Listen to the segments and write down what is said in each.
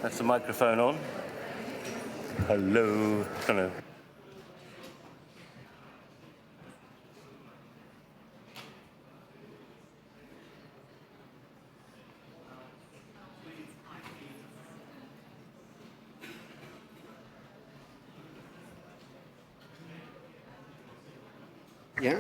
That's the microphone on. Hello. Hello. Yeah.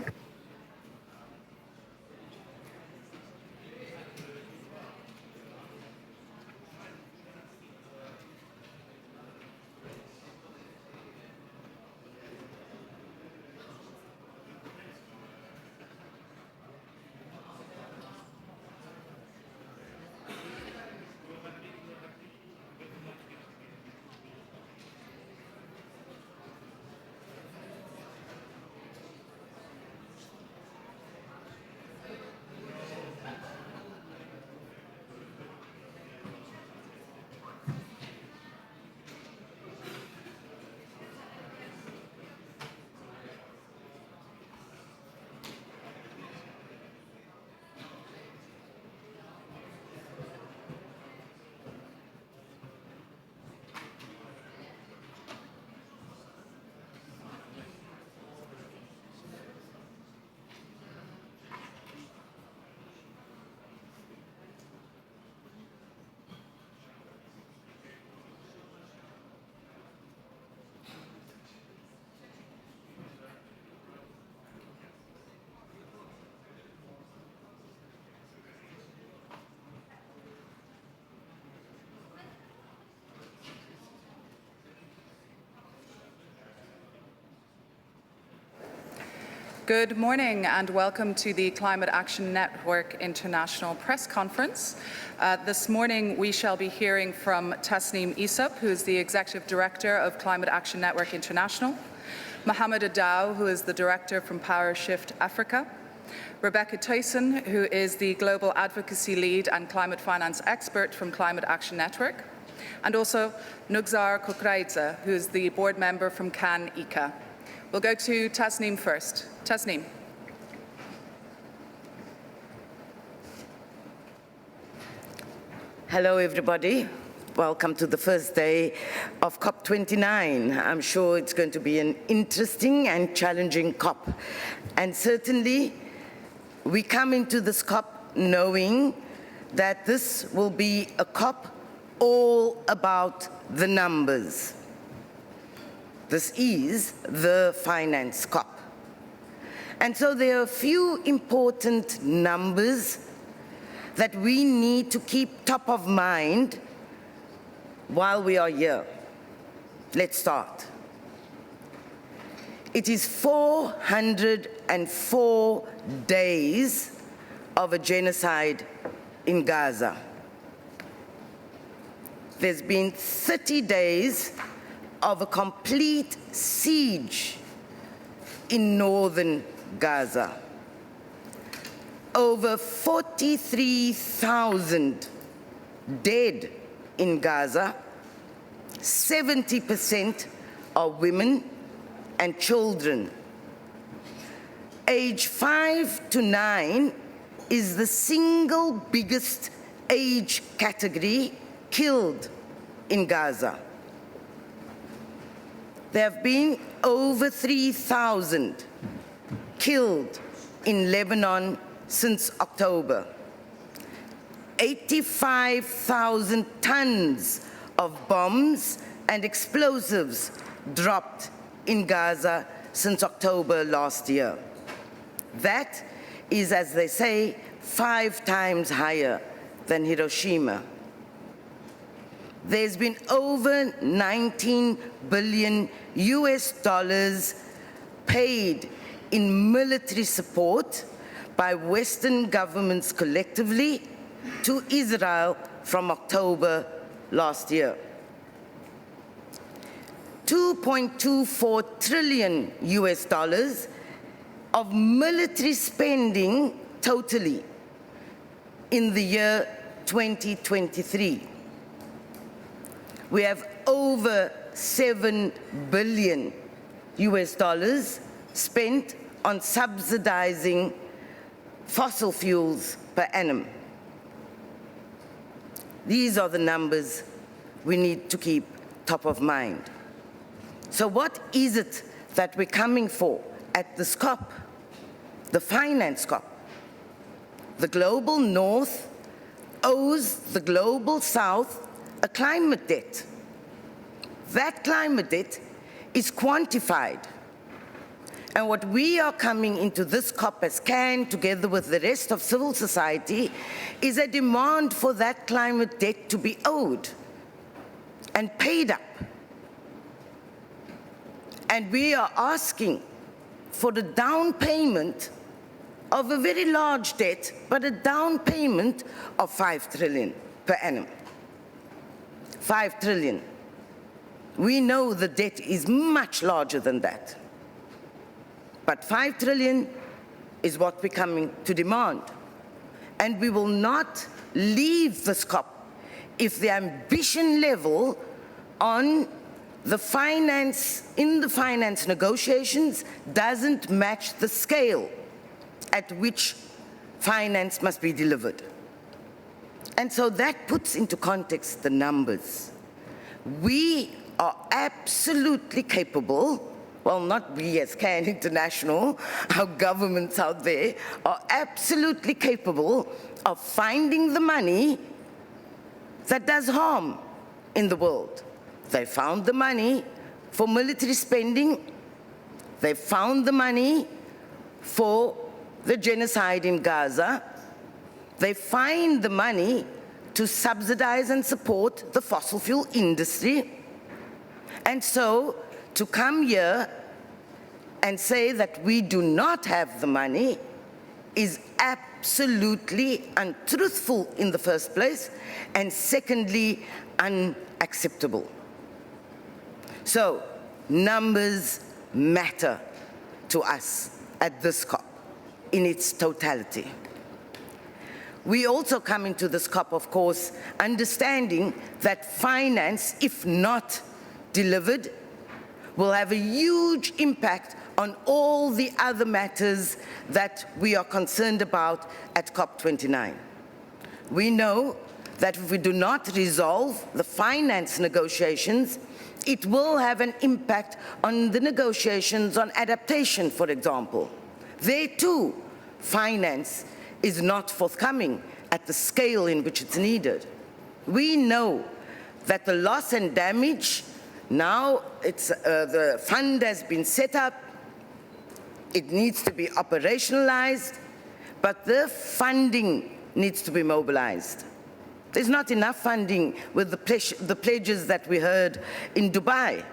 Good morning and welcome to the Climate Action Network International Press Conference. This morning we shall be hearing from Tasneem Isup, who is the Executive Director of Climate Action Network International, Mohamed Adaw, who is the Director from Power Shift Africa, Rebecca Tyson, who is the Global Advocacy Lead and Climate Finance Expert from Climate Action Network, and also Nugzar Kokraidze, who is the Board Member from CAN ICA. We'll go to Tasneem first. Tasneem. Hello, everybody. Welcome to the first day of COP29. I'm sure it's going to be an interesting and challenging COP. And certainly, we come into this COP knowing that this will be a COP all about the numbers. This is the finance COP. And so there are a few important numbers that we need to keep top of mind while we are here. Let's start. It is 404 days of a genocide in Gaza. There's been 30 days of a complete siege in northern Gaza. Over 43,000 dead in Gaza. 70% are women and children. Age 5 to 9 is the single biggest age category killed in Gaza. There have been over 3,000 killed in Lebanon since October. 85,000 tons of bombs and explosives dropped in Gaza since October last year. That is, as they say, 5 times higher than Hiroshima. There's been over $19 billion paid in military support by Western governments collectively to Israel from October last year. $2.24 trillion of military spending totally in the year 2023. We have over $7 billion spent on subsidizing fossil fuels per annum. These are the numbers we need to keep top of mind. So what is it that we're coming for at this COP, the finance COP? The global north owes the global south a climate debt. That climate debt is quantified. And what we are coming into this COP as CAN, together with the rest of civil society, is a demand for that climate debt to be owed and paid up. And we are asking for the down payment of a very large debt, but a down payment of 5 trillion per annum. 5 trillion. We know the debt is much larger than that. But 5 trillion is what we're coming to demand. And we will not leave this COP if the ambition level on the finance, in the finance negotiations, doesn't match the scale at which finance must be delivered. And so that puts into context the numbers. We are absolutely capable, well, not we as CAN International, our governments out there are absolutely capable of finding the money that does harm in the world. They found the money for military spending. They found the money for the genocide in Gaza. They find the money to subsidize and support the fossil fuel industry. And so to come here and say that we do not have the money is absolutely untruthful in the first place, and secondly, unacceptable. So numbers matter to us at this COP in its totality. We also come into this COP, of course, understanding that finance, if not delivered, will have a huge impact on all the other matters that we are concerned about at COP29. We know that if we do not resolve the finance negotiations, it will have an impact on the negotiations on adaptation, for example. There too, finance is not forthcoming at the scale in which it's needed. We know that the loss and damage, now the fund has been set up, it needs to be operationalized, but the funding needs to be mobilized. There's not enough funding with the pledges that we heard in Dubai.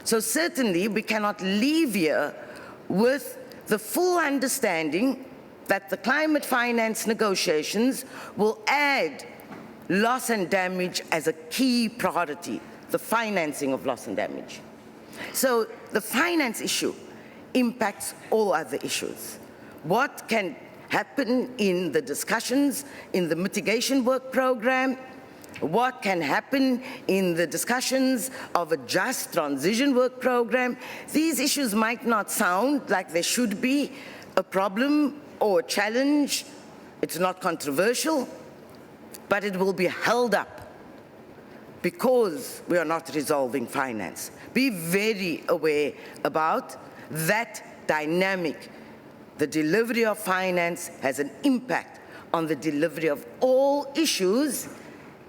So certainly we cannot leave here with the full understanding that the climate finance negotiations will add loss and damage as a key priority, the financing of loss and damage. So the finance issue impacts all other issues. What can happen in the discussions in the mitigation work program? What can happen in the discussions of a just transition work program? These issues might not sound like they should be a problem or a challenge. It's not controversial, but it will be held up because we are not resolving finance. Be very aware about that dynamic. The delivery of finance has an impact on the delivery of all issues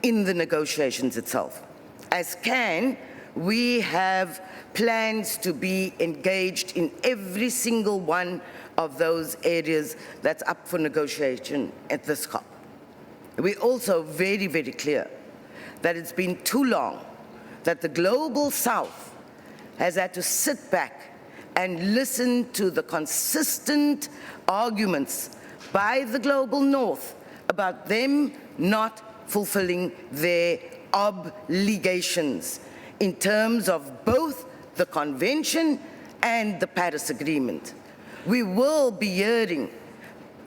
in the negotiations itself. As CAN, we have plans to be engaged in every single one of those areas that's up for negotiation at this COP. We're also very, very clear that it's been too long that the global South has had to sit back and listen to the consistent arguments by the global North about them not fulfilling their obligations in terms of both the Convention and the Paris Agreement. We will be hearing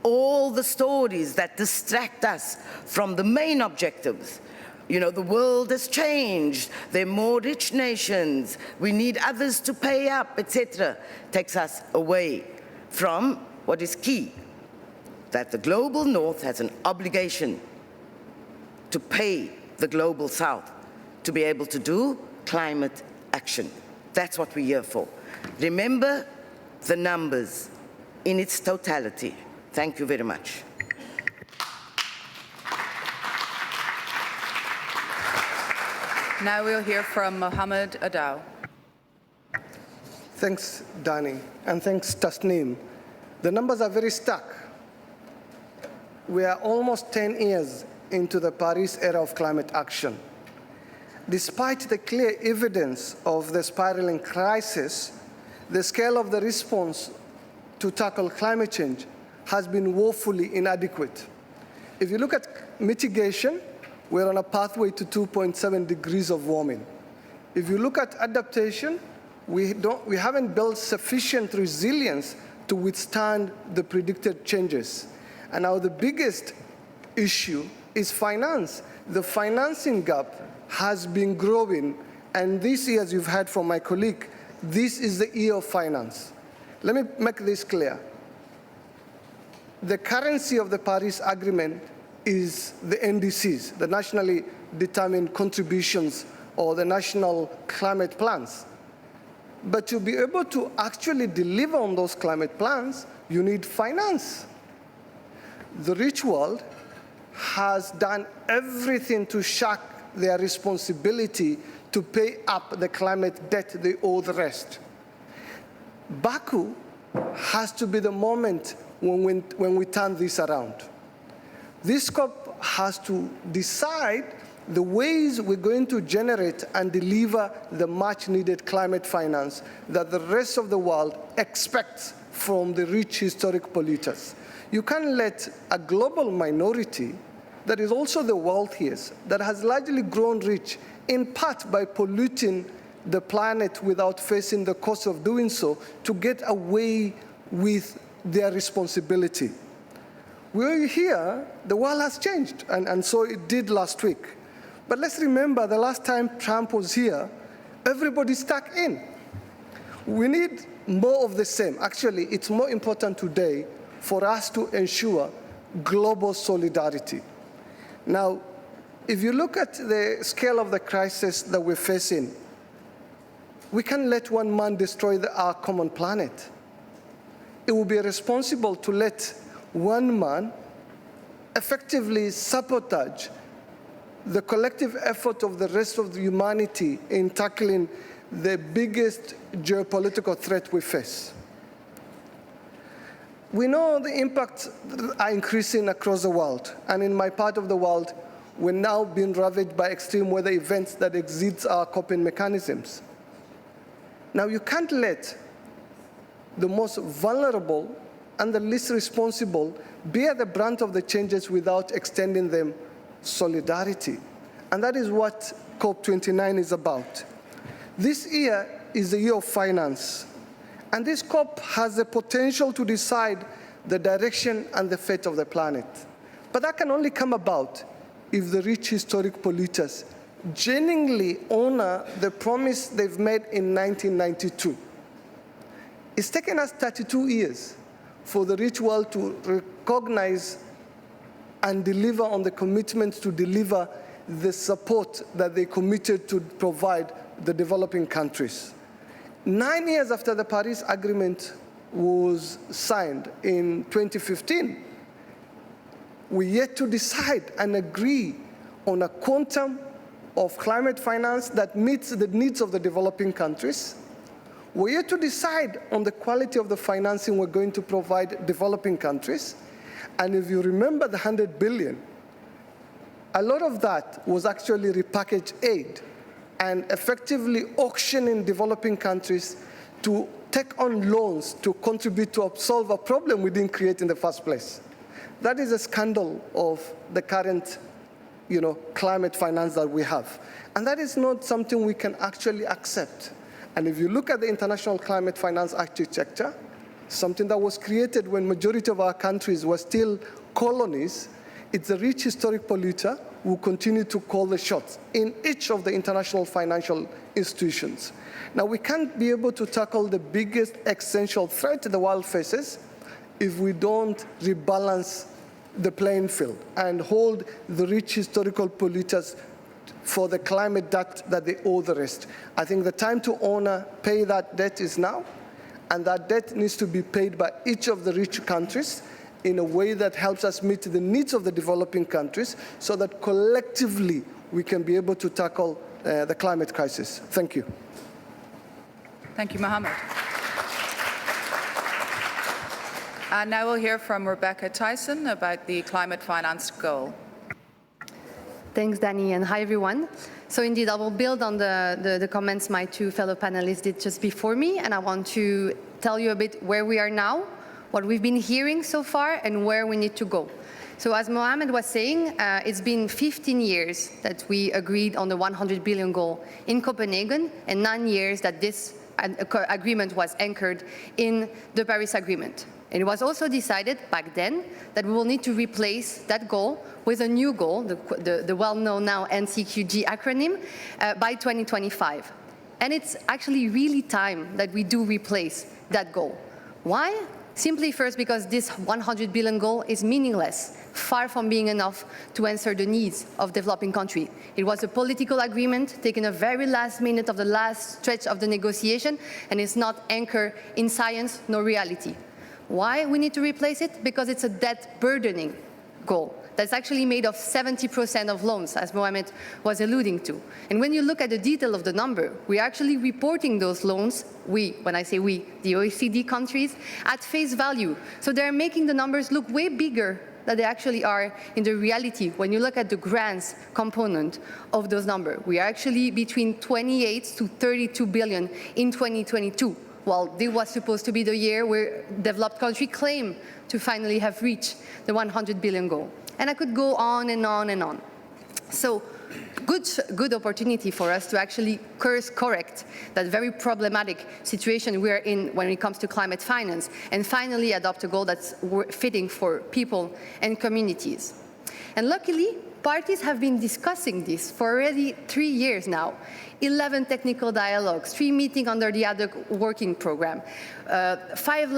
all the stories that distract us from the main objectives. You know, the world has changed, there are more rich nations, we need others to pay up, etc. Takes us away from what is key, that the global North has an obligation to pay the global South to be able to do climate action. That's what we're here for. Remember the numbers in its totality. Thank you very much. Now we'll hear from Mohammed Adaw. Thanks, Dani, and thanks, Tasneem. The numbers are very stark. We are almost 10 years into the Paris era of climate action. Despite the clear evidence of the spiraling crisis, the scale of the response to tackle climate change has been woefully inadequate. If you look at mitigation, we're on a pathway to 2.7 degrees of warming. If you look at adaptation, we haven't built sufficient resilience to withstand the predicted changes. And now the biggest issue is finance. The financing gap has been growing, and this year, as you've heard from my colleague, this is the year of finance. Let me make this clear. The currency of the Paris Agreement is the NDCs, the nationally determined contributions, or the national climate plans. But to be able to actually deliver on those climate plans, you need finance. The rich world has done everything to shirk their responsibility to pay up the climate debt they owe the rest. Baku has to be the moment when we turn this around. This COP has to decide the ways we're going to generate and deliver the much-needed climate finance that the rest of the world expects from the rich historic polluters. You can't let a global minority that is also the wealthiest, that has largely grown rich, in part by polluting the planet without facing the cost of doing so, to get away with their responsibility. We're here, the world has changed, and so it did last week. But let's remember the last time Trump was here, everybody stuck in. We need more of the same. Actually, it's more important today for us to ensure global solidarity. Now, if you look at the scale of the crisis that we're facing, we can't let one man destroy our common planet. It would be irresponsible to let one man effectively sabotage the collective effort of the rest of humanity in tackling the biggest geopolitical threat we face. We know the impacts are increasing across the world, and in my part of the world, we're now being ravaged by extreme weather events that exceed our coping mechanisms. Now, you can't let the most vulnerable and the least responsible bear the brunt of the changes without extending them solidarity. And that is what COP29 is about. This year is the year of finance. And this COP has the potential to decide the direction and the fate of the planet. But that can only come about if the rich historic polluters genuinely honor the promise they've made in 1992. It's taken us 32 years for the rich world to recognize and deliver on the commitment to deliver the support that they committed to provide the developing countries. 9 years after the Paris Agreement was signed in 2015, we're yet to decide and agree on a quantum of climate finance that meets the needs of the developing countries. We're yet to decide on the quality of the financing we're going to provide developing countries. And if you remember the 100 billion, a lot of that was actually repackaged aid and effectively auctioning developing countries to take on loans to contribute to solve a problem we didn't create in the first place. That is a scandal of the current, climate finance that we have. And that is not something we can actually accept. And if you look at the international climate finance architecture, something that was created when majority of our countries were still colonies, it's a rich historic polluter who continue to call the shots in each of the international financial institutions. Now, we can't be able to tackle the biggest existential threat the world faces if we don't rebalance the playing field and hold the rich historical polluters for the climate debt that they owe the rest. I think the time to pay that debt is now, and that debt needs to be paid by each of the rich countries in a way that helps us meet the needs of the developing countries so that collectively we can be able to tackle the climate crisis. Thank you. Thank you, Mohammed. And now we'll hear from Rebecca Tyson about the climate finance goal. Thanks, Danny, and hi, everyone. So indeed, I will build on the comments my two fellow panelists did just before me, and I want to tell you a bit where we are now, what we've been hearing so far, and where we need to go. So as Mohammed was saying, it's been 15 years that we agreed on the 100 billion goal in Copenhagen, and 9 years that this agreement was anchored in the Paris Agreement. And it was also decided back then that we will need to replace that goal with a new goal, the well-known now NCQG acronym, by 2025. And it's actually really time that we do replace that goal. Why? Simply first because this 100 billion goal is meaningless, far from being enough to answer the needs of developing countries. It was a political agreement taken at the very last minute of the last stretch of the negotiation, and it's not anchored in science nor reality. Why we need to replace it? Because it's a debt burdening goal that's actually made of 70% of loans, as Mohammed was alluding to. And when you look at the detail of the number, we're actually reporting those loans, when I say we, the OECD countries, at face value. So they're making the numbers look way bigger than they actually are in the reality. When you look at the grants component of those numbers, we are actually between 28 to 32 billion in 2022. Well, this was supposed to be the year where developed countries claim to finally have reached the 100 billion goal. And I could go on and on and on. So good opportunity for us to actually course correct that very problematic situation we are in when it comes to climate finance and finally adopt a goal that's fitting for people and communities. And luckily, parties have been discussing this for already 3 years now. 11 technical dialogues, 3 meetings under the ad hoc working program, 5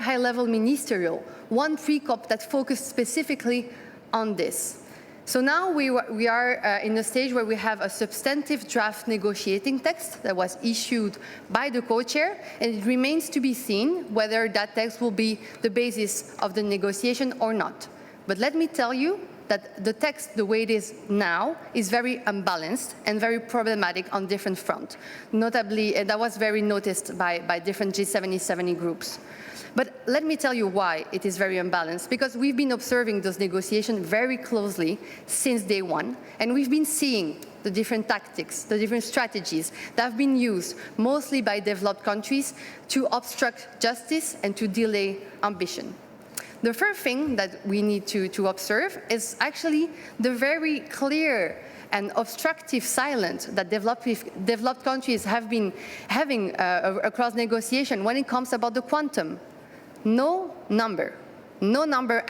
high-level ministerial, 1 pre-COP that focused specifically on this. So now we are in a stage where we have a substantive draft negotiating text that was issued by the co-chair, and it remains to be seen whether that text will be the basis of the negotiation or not. But let me tell you that the text, the way it is now, is very unbalanced and very problematic on different fronts. Notably, and that was very noticed by different G70 groups. But let me tell you why it is very unbalanced, because we've been observing those negotiations very closely since day one, and we've been seeing the different tactics, the different strategies that have been used, mostly by developed countries, to obstruct justice and to delay ambition. The first thing that we need to observe is actually the very clear and obstructive silence that developed countries have been having across negotiation when it comes about the quantum. No number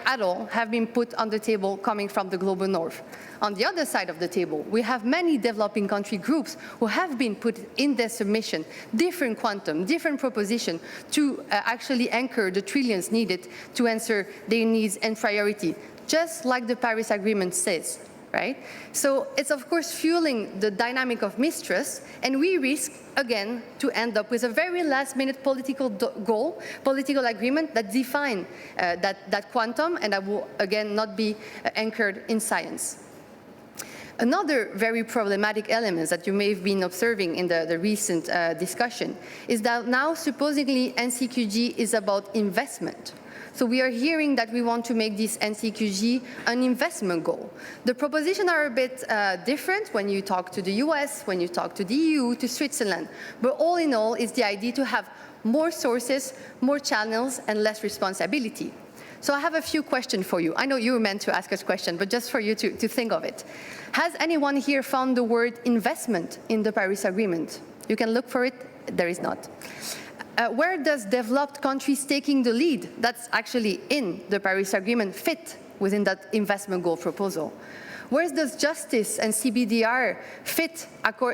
at all have been put on the table coming from the global north. On the other side of the table, we have many developing country groups who have been put in their submission, different quantum, different proposition to actually anchor the trillions needed to answer their needs and priority, just like the Paris Agreement says, right? So it's of course fueling the dynamic of mistrust, and we risk, again, to end up with a very last-minute political goal, political agreement that define that quantum, and that will, again, not be anchored in science. Another very problematic element that you may have been observing in the recent discussion is that now supposedly NCQG is about investment. So we are hearing that we want to make this NCQG an investment goal. The propositions are a bit different when you talk to the US, when you talk to the EU, to Switzerland. But all in all, it's the idea to have more sources, more channels, and less responsibility. So I have a few questions for you. I know you were meant to ask us questions, but just for you to think of it. Has anyone here found the word investment in the Paris Agreement? You can look for it. There is not. Where does developed countries taking the lead, that's actually in the Paris Agreement, fit within that investment goal proposal? Where does justice and CBDR fit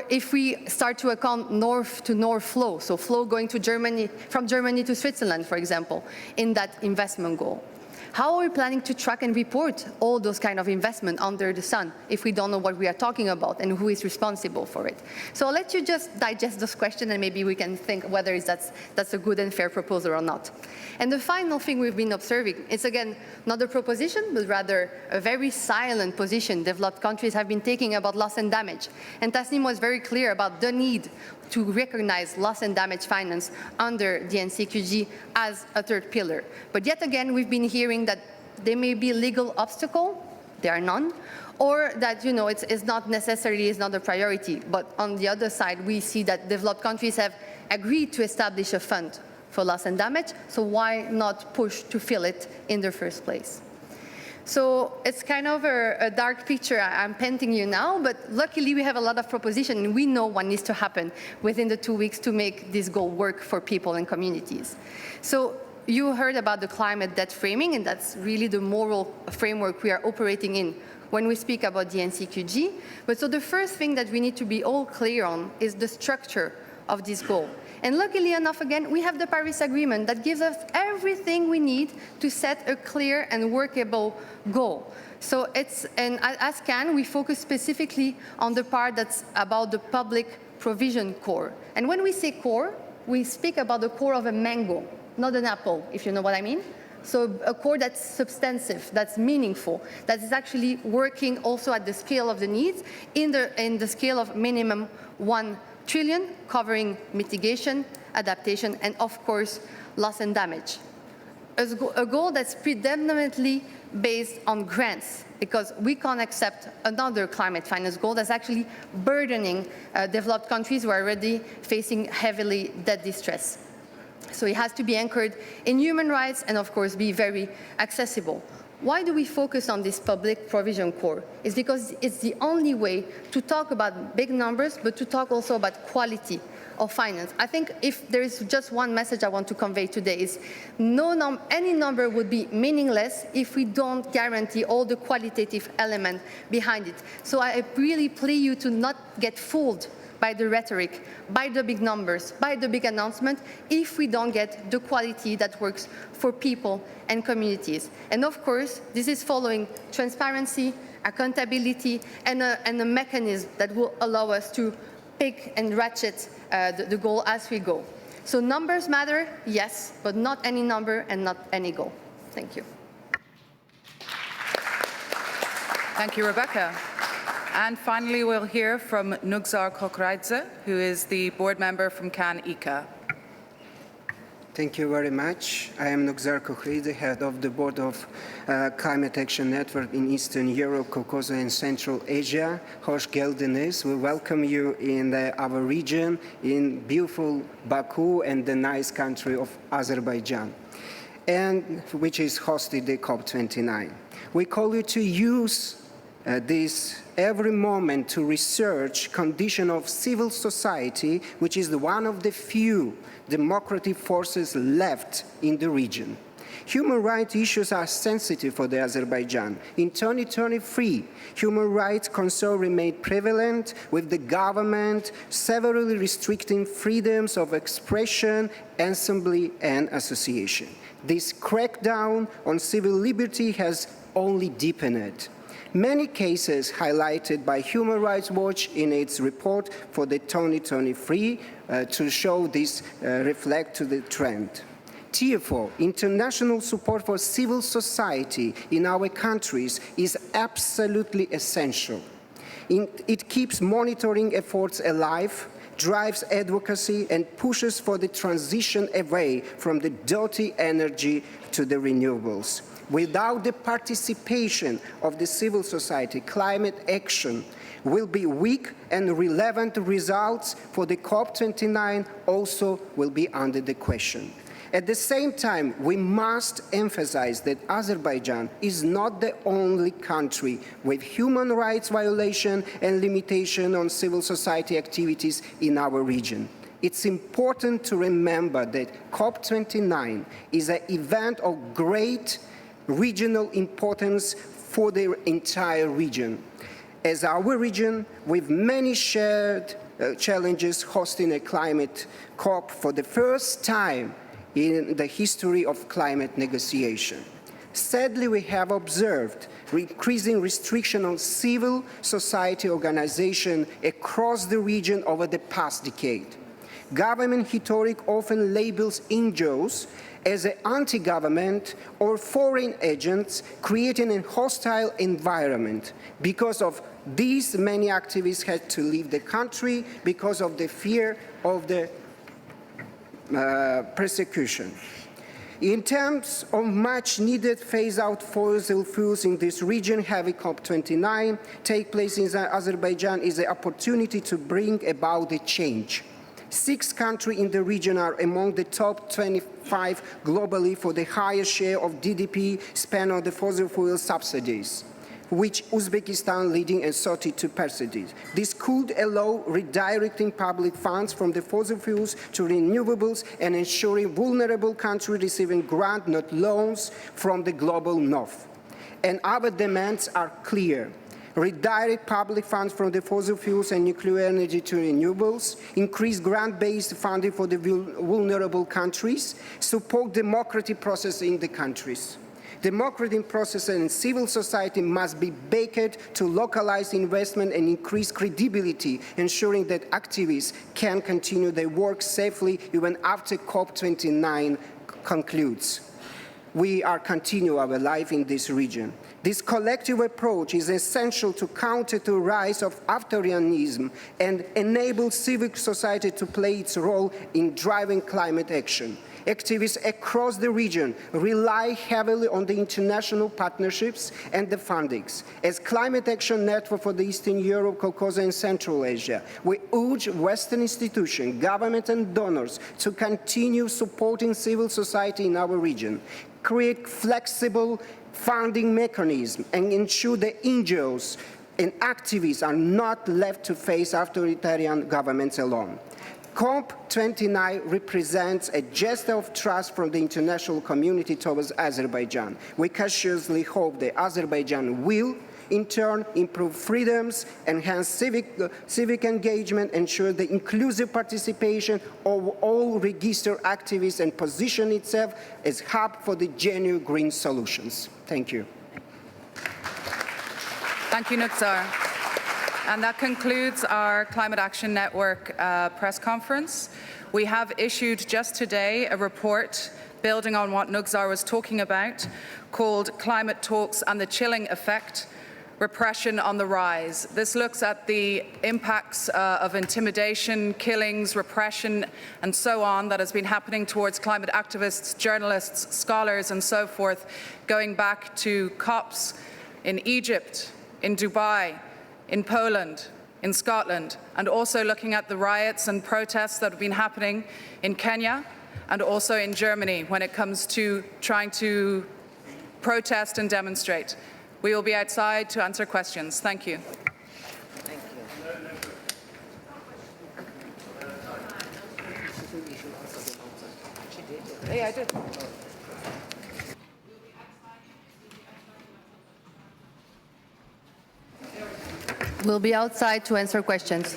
if we start to account north-to-north flow, so flow going to Germany, from Germany to Switzerland, for example, in that investment goal? How are we planning to track and report all those kind of investment under the sun if we don't know what we are talking about and who is responsible for it? So I'll let you just digest this question and maybe we can think whether that's a good and fair proposal or not. And the final thing we've been observing, it's again not a proposition, but rather a very silent position developed countries have been taking about loss and damage. And Tasneem was very clear about the need to recognize loss and damage finance under the NCQG as a third pillar. But yet again, we've been hearing that there may be a legal obstacle, there are none, or that it's not necessarily not a priority. But on the other side, we see that developed countries have agreed to establish a fund for loss and damage, so why not push to fill it in the first place? So it's kind of a dark picture I'm painting you now, but luckily we have a lot of propositions and we know what needs to happen within the 2 weeks to make this goal work for people and communities. So you heard about the climate debt framing, and that's really the moral framework we are operating in when we speak about the NCQG. But so the first thing that we need to be all clear on is the structure of this goal. And luckily enough, again, we have the Paris Agreement that gives us everything we need to set a clear and workable goal. So as CAN, we focus specifically on the part that's about the public provision core. And when we say core, we speak about the core of a mango, not an apple, if you know what I mean. So a core that's substantive, that's meaningful, that is actually working also at the scale of the needs in the scale of minimum 1 trillion, covering mitigation, adaptation, and of course, loss and damage. A goal that's predominantly based on grants, because we can't accept another climate finance goal that's actually burdening developed countries who are already facing heavily debt distress. So it has to be anchored in human rights and, of course, be very accessible. Why do we focus on this public provision core? It's because it's the only way to talk about big numbers, but to talk also about quality of finance. I think if there is just one message I want to convey today is any number would be meaningless if we don't guarantee all the qualitative element behind it. So I really plea you to not get fooled by the rhetoric, by the big numbers, by the big announcement, if we don't get the quality that works for people and communities. And of course, this is following transparency, accountability, and a mechanism that will allow us to pick and ratchet the goal as we go. So numbers matter, yes, but not any number and not any goal. Thank you. Thank you, Rebecca. And finally, we'll hear from Nugzar Kokreidze, who is the board member from CAN ICA. Thank you very much. I am Nugzar Kokreidze, head of the board of Climate Action Network in Eastern Europe, Caucasus, and Central Asia. Hoş geldiniz. We welcome you in our region, in beautiful Baku and the nice country of Azerbaijan, and which is hosted the COP29. We call you to use this every moment to research condition of civil society, which is one of the few democratic forces left in the region. Human rights issues are sensitive for the Azerbaijan. In 2023, human rights concerns remain prevalent, with the government severely restricting freedoms of expression, assembly, and association. This crackdown on civil liberty has only deepened. Many cases highlighted by Human Rights Watch in its report for the 2023 to show this reflect to the trend. Therefore, international support for civil society in our countries is absolutely essential. It keeps monitoring efforts alive, drives advocacy, and pushes for the transition away from the dirty energy to the renewables. Without the participation of the civil society, climate action will be weak, and relevant results for the COP29 also will be under the question. At the same time, we must emphasize that Azerbaijan is not the only country with human rights violation and limitation on civil society activities in our region. It's important to remember that COP29 is an event of great regional importance for the entire region. As our region, with many shared challenges, hosting a climate COP for the first time in the history of climate negotiation. Sadly, we have observed increasing restriction on civil society organization across the region over the past decade. Government rhetoric often labels NGOs as an anti-government or foreign agents, creating a hostile environment. Because of these, many activists had to leave the country because of the fear of the persecution. In terms of much needed phase-out fossil fuels in this region, having COP29 take place in Azerbaijan is an opportunity to bring about a change. 6 countries in the region are among the top 25 globally for the highest share of GDP spent on the fossil fuel subsidies, which Uzbekistan leading at 32%. This could allow redirecting public funds from the fossil fuels to renewables and ensuring vulnerable countries receiving grants, not loans, from the global north. And our demands are clear. Redirect public funds from the fossil fuels and nuclear energy to renewables, increase grant-based funding for the vulnerable countries, support democratic process in the countries. Democratic process and civil society must be baked to localize investment and increase credibility, ensuring that activists can continue their work safely even after COP29 concludes. We are continue our life in this region. This collective approach is essential to counter the rise of authoritarianism and enable civil society to play its role in driving climate action. Activists across the region rely heavily on the international partnerships and the fundings. As Climate Action Network for the Eastern Europe, Caucasus and Central Asia, we urge Western institutions, government and donors to continue supporting civil society in our region, create flexible funding mechanisms and ensure that NGOs and activists are not left to face authoritarian governments alone. COP29 represents a gesture of trust from the international community towards Azerbaijan. We cautiously hope that Azerbaijan will, in turn, improve freedoms, enhance civic engagement, ensure the inclusive participation of all registered activists, and position itself as hub for the genuine green solutions. Thank you. Thank you, Nuksar. And that concludes our Climate Action Network press conference. We have issued just today a report building on what Nuksar was talking about, called Climate Talks and the Chilling Effect, Repression on the Rise. This looks at the impacts of intimidation, killings, repression, and so on that has been happening towards climate activists, journalists, scholars, and so forth, going back to COPs in Egypt, in Dubai, in Poland, in Scotland, and also looking at the riots and protests that have been happening in Kenya and also in Germany when it comes to trying to protest and demonstrate. We will be outside to answer questions. Thank you. Thank you. Yeah, I did. We'll be outside to answer questions.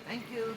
Thank you.